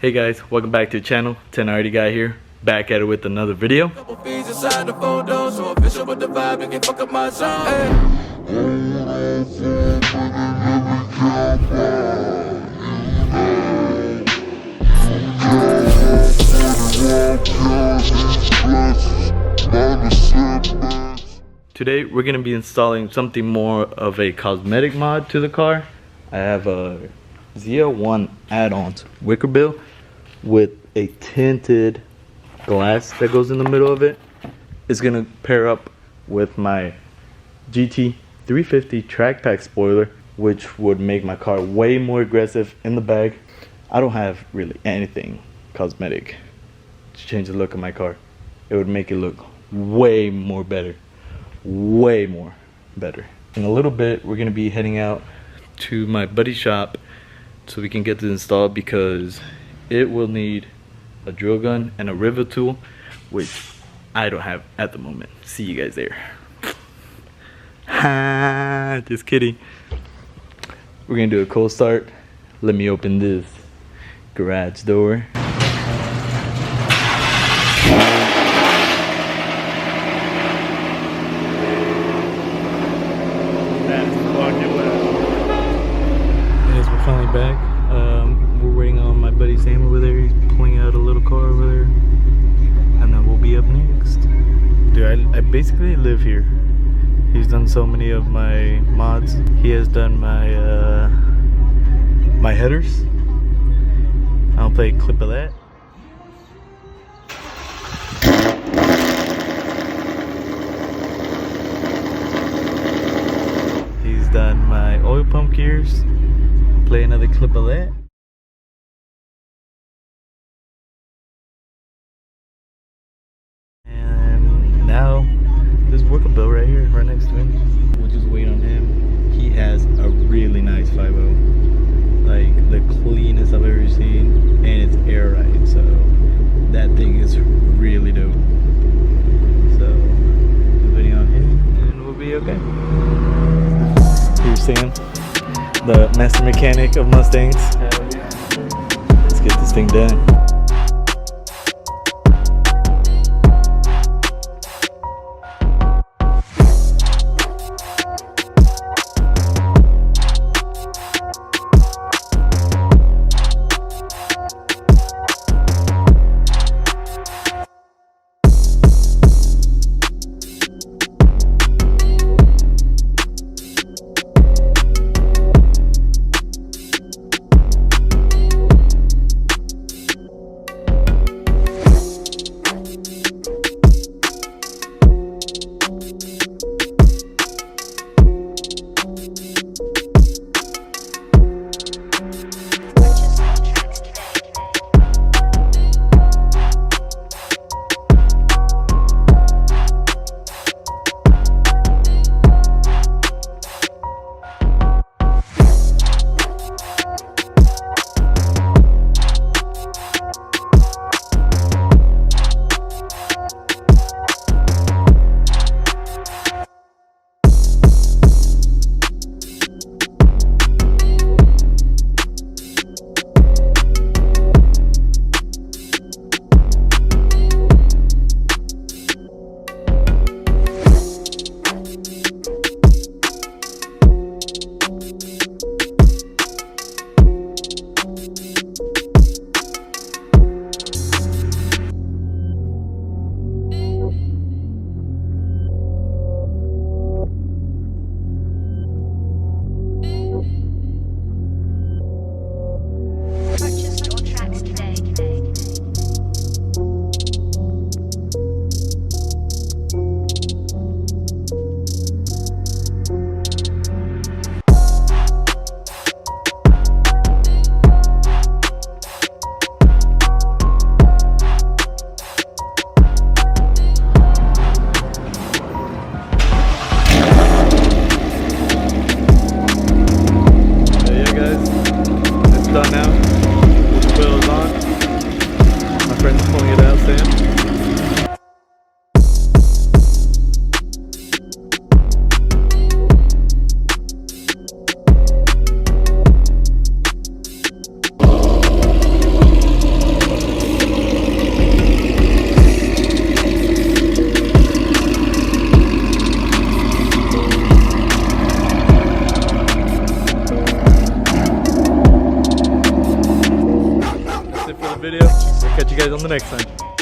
Hey guys, welcome back to the channel. 10 already got here, back at it with another video. Today we're going to be installing something more of a cosmetic mod to the car. I have a ZL1 add-ons wicker bill with a tinted glass that goes in the middle of it. It's going to pair up with my GT 350 track pack spoiler, which would make my car way more aggressive in the bag. I don't have really anything cosmetic to change the look of my car. It would make it look way more better. Way more better. In a little bit we're gonna be heading out to my buddy's shop so we can get this installed, because it will need a drill gun and a rivet tool, which I don't have at the moment. See you guys there. Just kidding. We're gonna do a cold start. Let me open this garage door. Finally back. We're waiting on my buddy Sam over there. He's pulling out a little car over there, and then we'll be up next. Dude, I basically live here. He's done so many of my mods. He has done my my headers. I'll play a clip of that. He's done my oil pump gears. Play another clip of that. And now this wicker bill right here, right next to him. We'll just wait on him. He has a really nice 5.0, like the cleanest I've ever seen, and it's air ride, so that thing is really dope. So just waiting on him, and we'll be okay. Here's Sam, the master mechanic of Mustangs. Let's get this thing done. video. We'll catch you guys on the next time.